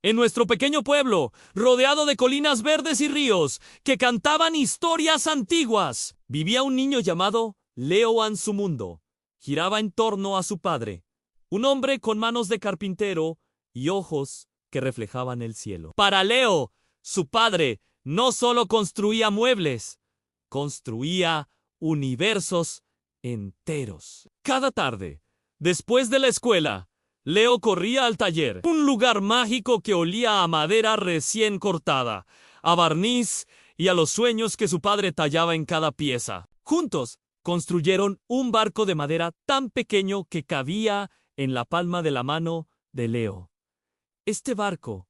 En nuestro pequeño pueblo, rodeado de colinas verdes y ríos que cantaban historias antiguas, vivía un niño llamado Leo Anzumundo. Giraba en torno a su padre, un hombre con manos de carpintero y ojos que reflejaban el cielo. Para Leo, su padre no solo construía muebles, construía universos enteros. Cada tarde, después de la escuela, Leo corría al taller, un lugar mágico que olía a madera recién cortada, a barniz y a los sueños que su padre tallaba en cada pieza. Juntos, construyeron un barco de madera tan pequeño que cabía en la palma de la mano de Leo. Este barco,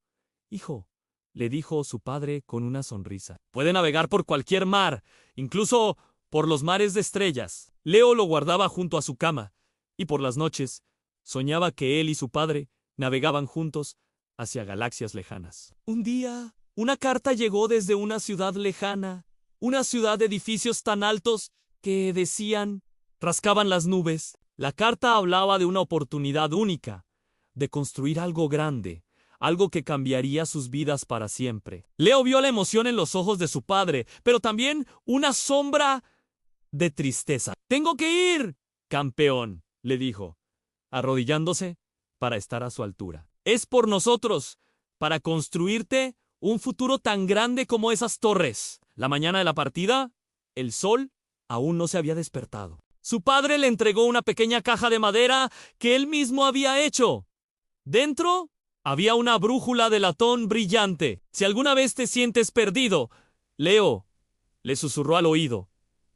hijo, le dijo su padre con una sonrisa, puede navegar por cualquier mar, incluso por los mares de estrellas. Leo lo guardaba junto a su cama, y por las noches soñaba que él y su padre navegaban juntos hacia galaxias lejanas. Un día, una carta llegó desde una ciudad lejana, una ciudad de edificios tan altos que decían, rascaban las nubes. La carta hablaba de una oportunidad única, de construir algo grande, algo que cambiaría sus vidas para siempre. Leo vio la emoción en los ojos de su padre, pero también una sombra de tristeza. «Tengo que ir, campeón», le dijo, arrodillándose para estar a su altura. «Es por nosotros, para construirte un futuro tan grande como esas torres». La mañana de la partida, el sol aún no se había despertado. Su padre le entregó una pequeña caja de madera que él mismo había hecho. Dentro había una brújula de latón brillante. «Si alguna vez te sientes perdido», Leo le susurró al oído,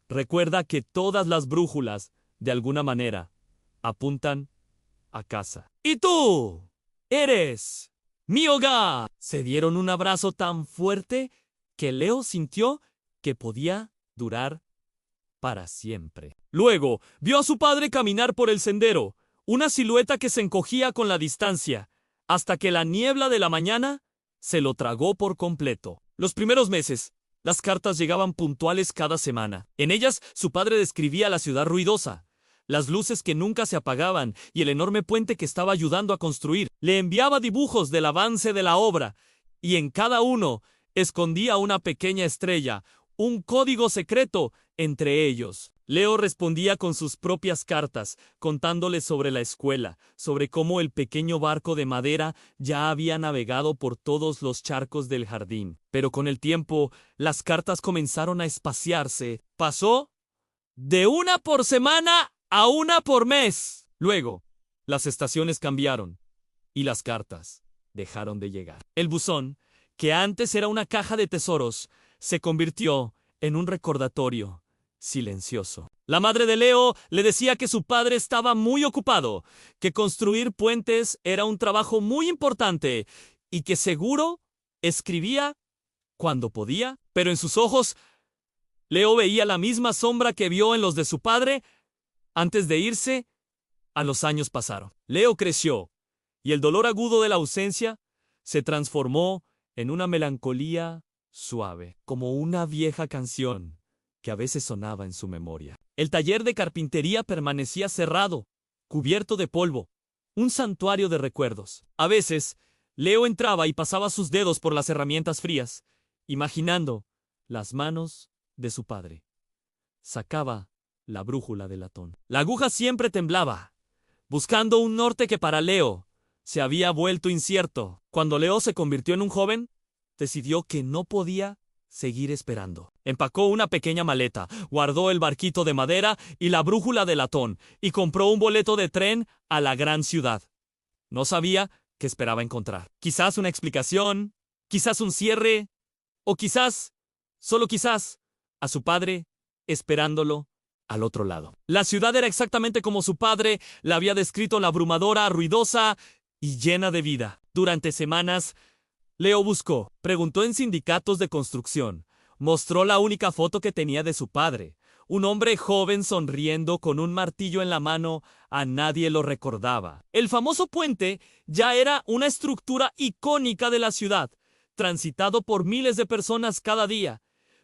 «recuerda que todas las brújulas, de alguna manera, apuntan a casa. Y tú eres mi hogar». Se dieron un abrazo tan fuerte que Leo sintió que podía durar para siempre. Luego vio a su padre caminar por el sendero, una silueta que se encogía con la distancia, hasta que la niebla de la mañana se lo tragó por completo. Los primeros meses, las cartas llegaban puntuales cada semana. En ellas, su padre describía la ciudad ruidosa, las luces que nunca se apagaban y el enorme puente que estaba ayudando a construir. Le enviaba dibujos del avance de la obra, y en cada uno escondía una pequeña estrella, un código secreto entre ellos. Leo respondía con sus propias cartas, contándole sobre la escuela, sobre cómo el pequeño barco de madera ya había navegado por todos los charcos del jardín. Pero con el tiempo, las cartas comenzaron a espaciarse. Pasó de una por semana a una por mes. Luego, las estaciones cambiaron y las cartas dejaron de llegar. El buzón, que antes era una caja de tesoros, se convirtió en un recordatorio silencioso. La madre de Leo le decía que su padre estaba muy ocupado, que construir puentes era un trabajo muy importante y que seguro escribía cuando podía, pero en sus ojos Leo veía la misma sombra que vio en los de su padre antes de irse. A los años pasaron. Leo creció y el dolor agudo de la ausencia se transformó en una melancolía suave, como una vieja canción que a veces sonaba en su memoria. El taller de carpintería permanecía cerrado, cubierto de polvo, un santuario de recuerdos. A veces, Leo entraba y pasaba sus dedos por las herramientas frías, imaginando las manos de su padre. Sacaba la brújula de latón. La aguja siempre temblaba, buscando un norte que para Leo se había vuelto incierto. Cuando Leo se convirtió en un joven, decidió que no podía seguir esperando. Empacó una pequeña maleta, guardó el barquito de madera y la brújula de latón, y compró un boleto de tren a la gran ciudad. No sabía qué esperaba encontrar. Quizás una explicación, quizás un cierre, o quizás, solo quizás, a su padre esperándolo al otro lado. La ciudad era exactamente como su padre la había descrito: la abrumadora, ruidosa y llena de vida. Durante semanas, Leo buscó, preguntó en sindicatos de construcción, mostró la única foto que tenía de su padre, un hombre joven sonriendo con un martillo en la mano. A nadie lo recordaba. El famoso puente ya era una estructura icónica de la ciudad, transitado por miles de personas cada día,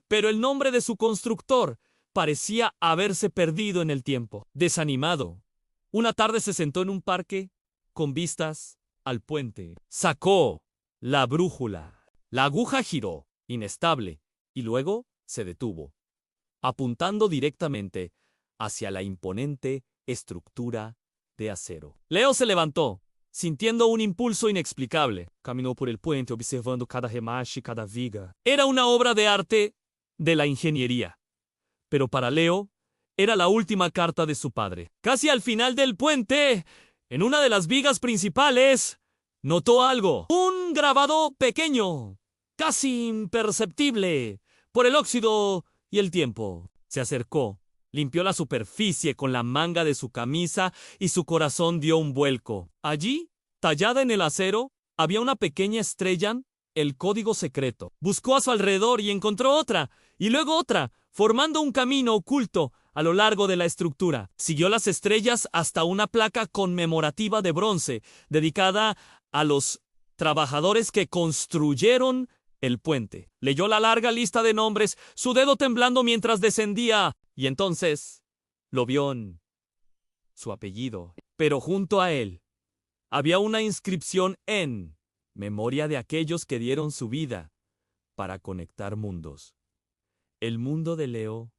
pero el nombre de su constructor parecía haberse perdido en el tiempo. Desanimado, una tarde se sentó en un parque con vistas al puente. Sacó La brújula. La aguja giró, inestable, y luego se detuvo, apuntando directamente hacia la imponente estructura de acero. Leo se levantó, sintiendo un impulso inexplicable. Caminó por el puente observando cada remache y cada viga. Era una obra de arte de la ingeniería. Pero para Leo, era la última carta de su padre. Casi al final del puente, en una de las vigas principales, notó algo. Un grabado pequeño, casi imperceptible, por el óxido y el tiempo. Se acercó, limpió la superficie con la manga de su camisa y su corazón dio un vuelco. Allí, tallada en el acero, había una pequeña estrella, el código secreto. Buscó a su alrededor y encontró otra, y luego otra, formando un camino oculto a lo largo de la estructura. Siguió las estrellas hasta una placa conmemorativa de bronce, dedicada a los trabajadores que construyeron el puente. Leyó la larga lista de nombres, su dedo temblando mientras descendía, y entonces lo vio en su apellido. Pero junto a él había una inscripción en memoria de aquellos que dieron su vida para conectar mundos. El mundo de Leo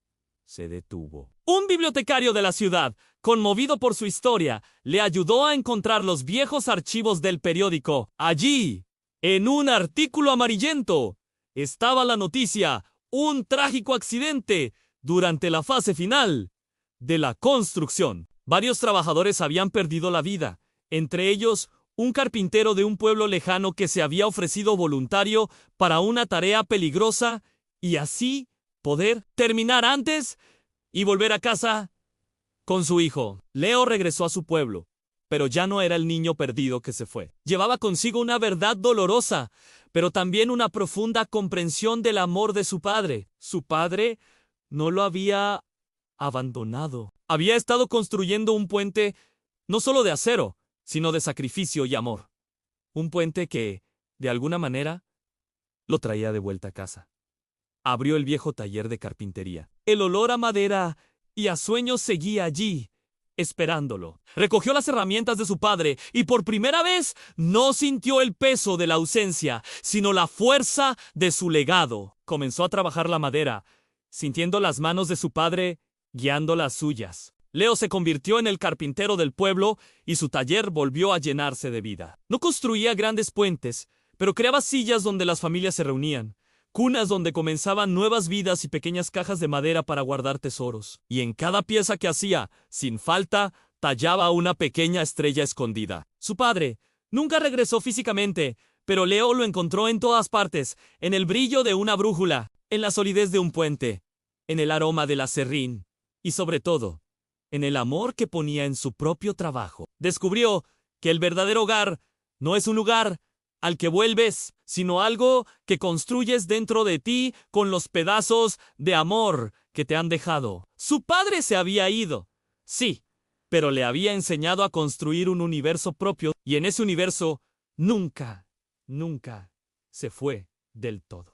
se detuvo. Un bibliotecario de la ciudad, conmovido por su historia, le ayudó a encontrar los viejos archivos del periódico. Allí, en un artículo amarillento, estaba la noticia: un trágico accidente durante la fase final de la construcción. Varios trabajadores habían perdido la vida, entre ellos un carpintero de un pueblo lejano que se había ofrecido voluntario para una tarea peligrosa y así poder terminar antes y volver a casa con su hijo. Leo regresó a su pueblo, pero ya no era el niño perdido que se fue. Llevaba consigo una verdad dolorosa, pero también una profunda comprensión del amor de su padre. Su padre no lo había abandonado. Había estado construyendo un puente no solo de acero, sino de sacrificio y amor. Un puente que, de alguna manera, lo traía de vuelta a casa. Abrió el viejo taller de carpintería. El olor a madera y a sueños seguía allí, esperándolo. Recogió las herramientas de su padre y por primera vez no sintió el peso de la ausencia, sino la fuerza de su legado. Comenzó a trabajar la madera, sintiendo las manos de su padre guiando las suyas. Leo se convirtió en el carpintero del pueblo y su taller volvió a llenarse de vida. No construía grandes puentes, pero creaba sillas donde las familias se reunían, cunas donde comenzaban nuevas vidas y pequeñas cajas de madera para guardar tesoros. Y en cada pieza que hacía, sin falta, tallaba una pequeña estrella escondida. Su padre nunca regresó físicamente, pero Leo lo encontró en todas partes, en el brillo de una brújula, en la solidez de un puente, en el aroma del aserrín y sobre todo, en el amor que ponía en su propio trabajo. Descubrió que el verdadero hogar no es un lugar al que vuelves, sino algo que construyes dentro de ti con los pedazos de amor que te han dejado. Su padre se había ido, sí, pero le había enseñado a construir un universo propio y en ese universo nunca se fue del todo.